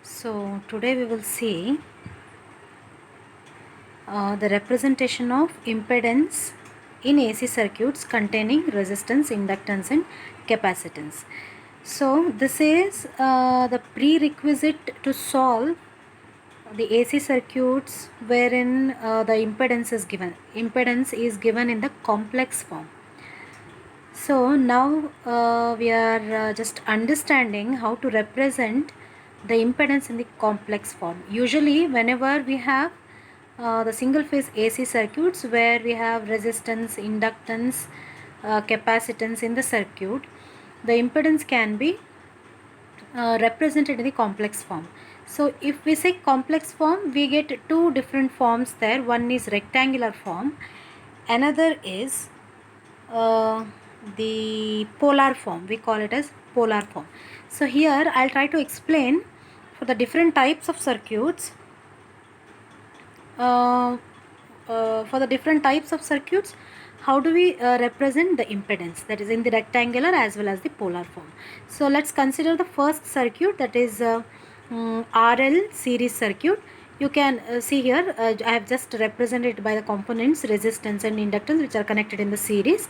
So today we will see the representation of impedance in AC circuits containing resistance, inductance and capacitance. So this is the prerequisite to solve the AC circuits wherein the impedance is given. Impedance is given in the complex form. So now we are just understanding how to represent the impedance in the complex form. Usually whenever we have the single phase AC circuits where we have resistance, inductance, capacitance in the circuit, the impedance can be represented in the complex form. So if we say complex form, we get two different forms there. One is rectangular form, another is uh, the polar form. We call it as polar form. So here I'll try to explain for the different types of circuits. For the different types of circuits, how do we represent the impedance, that is in the rectangular as well as the polar form. So let's consider the first circuit, that is RL series circuit. You can see here I have just represented by the components resistance and inductance which are connected in the series.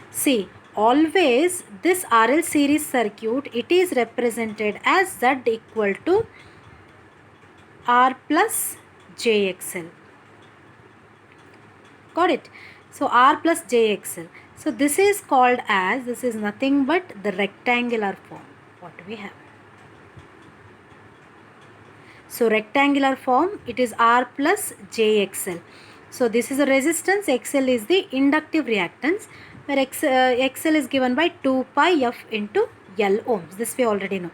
See, always this RL series circuit, it is represented as Z equal to R plus JXL. Got it? So R plus JXL. So this is called as, this is nothing but the rectangular form. What we have. So rectangular form, it is R plus JXL. So this is a resistance, XL is the inductive reactance, where XL is given by 2 pi F into L ohms. This we already know.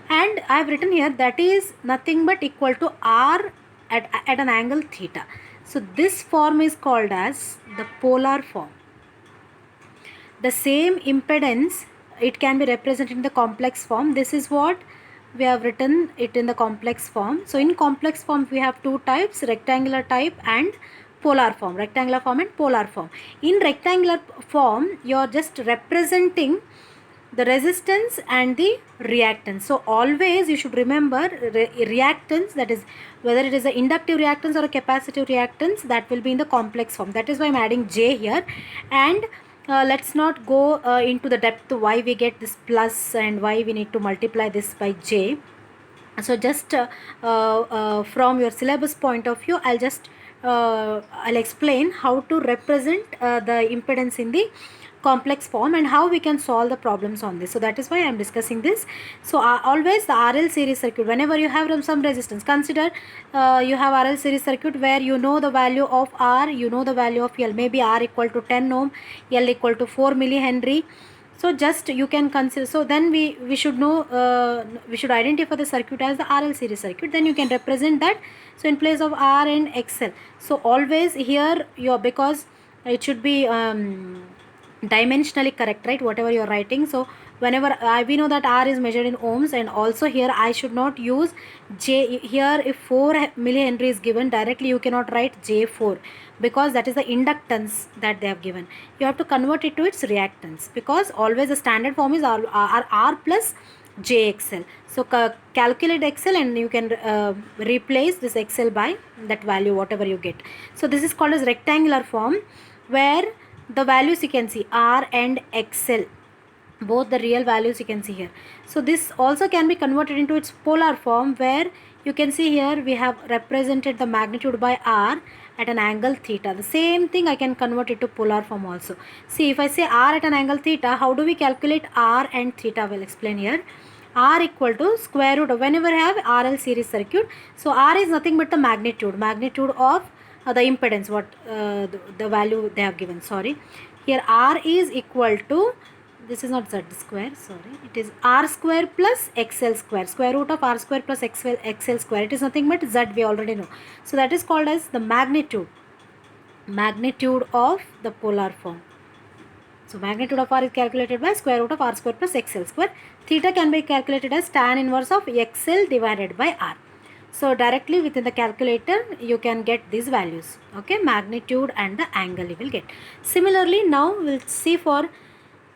And I have written here that is nothing but equal to R at an angle theta. So this form is called as the polar form. The same impedance, it can be represented in the complex form. This is what we have written it in the complex form. So in complex form we have two types, rectangular type and polar form, rectangular form and polar form. In rectangular form you are just representing the resistance and the reactance. So always you should remember reactance, that is whether it is an inductive reactance or a capacitive reactance, that will be in the complex form. That is why I am adding J here. And let's not go into the depth why we get this plus and why we need to multiply this by J. So just from your syllabus point of view, I'll explain how to represent the impedance in the complex form and how we can solve the problems on this. So that is why I am discussing this. So always the RL series circuit, whenever you have some resistance, consider you have RL series circuit where you know the value of R, you know the value of L, maybe R equal to 10 ohm, L equal to 4 millihenry. So just you can consider, so then we should know, we should identify the circuit as the RL series circuit, then you can represent that. So in place of R and XL, so always here you are, because it should be dimensionally correct, right, whatever you are writing. So whenever we know that R is measured in ohms, and also here I should not use J here. If 4 millihenry is given, directly you cannot write J4 because that is the inductance that they have given. You have to convert it to its reactance, because always the standard form is R plus JXL. So calculate XL and you can replace this XL by that value whatever you get. So this is called as rectangular form, where the values you can see R and XL, both the real values you can see here. So this also can be converted into its polar form, where you can see here we have represented the magnitude by R at an angle theta. The same thing I can convert it to polar form also. See, if I say R at an angle theta, how do we calculate R and theta? We'll explain here. R equal to square root of, whenever I have RL series circuit, so R is nothing but the magnitude of the impedance, what the value they have given. Sorry, here R is equal to, this is not Z square, sorry, it is R square plus XL square, square root of R square plus XL square. It is nothing but Z, we already know. So that is called as the magnitude of the polar form. So magnitude of R is calculated by square root of R square plus XL square. Theta can be calculated as tan inverse of XL divided by R. So directly within the calculator you can get these values. Okay, magnitude and the angle you will get. Similarly, now we'll see for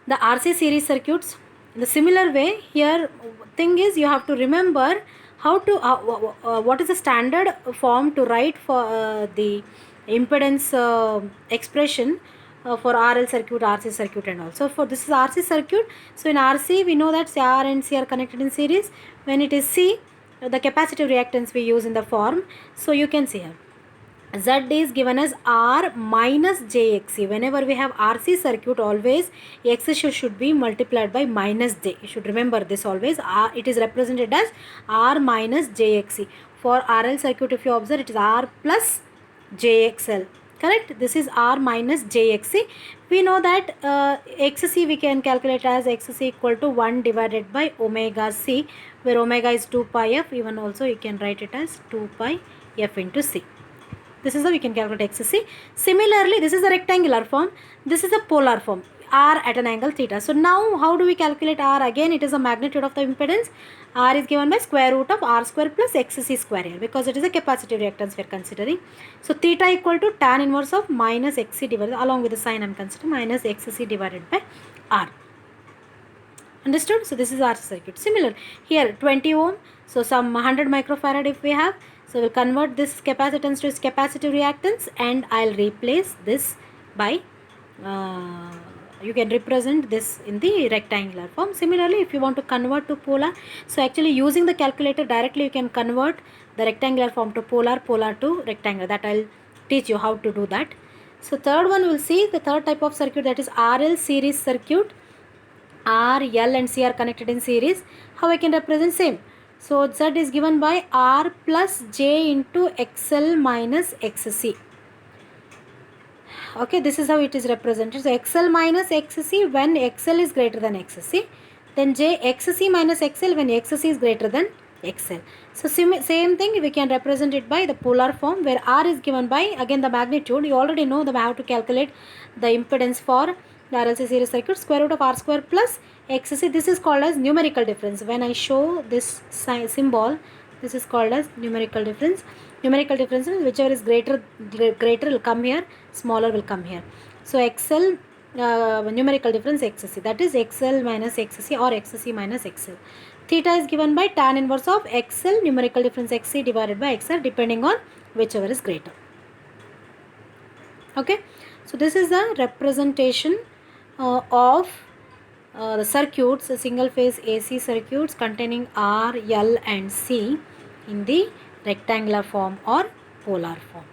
the RC series circuits. In the similar way, here thing is you have to remember how to what is the standard form to write for the impedance expression for RL circuit, RC circuit and all. So for this is RC circuit. So in RC we know that R and C are connected in series. When it is C, the capacitive reactance we use in the form. So you can see here Z is given as R minus JXC. Whenever we have RC circuit, always X should be multiplied by minus J. You should remember this always. It is represented as R minus JXC. For RL circuit, if you observe, it is R plus JXL. Correct? This is R minus JXC. We know that XC we can calculate as XC equal to 1 divided by omega C, where omega is 2 pi F. Even also you can write it as 2 pi F into C. This is how we can calculate XC. Similarly, this is the rectangular form. This is the polar form. R at an angle theta. So now how do we calculate R? Again, it is the magnitude of the impedance. R is given by square root of R square plus XC square here, because it is a capacitive reactance we are considering. So theta equal to tan inverse of minus XC divided, along with the sign I am considering, minus XC divided by R. Understood? So this is RC circuit. Similar here, 20 ohm. So some 100 microfarad if we have. So we'll convert this capacitance to its capacitive reactance, and I'll replace this by you can represent this in the rectangular form. Similarly, if you want to convert to polar, so actually using the calculator directly you can convert the rectangular form to polar, polar to rectangular. That I'll teach you how to do that. So third one, we'll see the third type of circuit, that is RL series circuit. R, L and C are connected in series. How I can represent? Same. So Z is given by R plus J into XL minus XC. Okay, this is how it is represented. So XL minus XC when XL is greater than XC. Then J XC minus XL when XC is greater than XL. So same thing, we can represent it by the polar form, where R is given by, again, the magnitude. You already know how to calculate the impedance for the RLC series circuit, square root of R square plus XC. This is called as numerical difference. When I show this symbol, this is called as numerical difference. Numerical difference is whichever is greater will come here, smaller will come here. So XL numerical difference XC, that is XL minus XC or XC minus XL. Theta is given by tan inverse of XL numerical difference XC divided by XL, depending on whichever is greater. Okay, so this is the representation of the circuits, single phase AC circuits containing R, L and C in the rectangular form or polar form.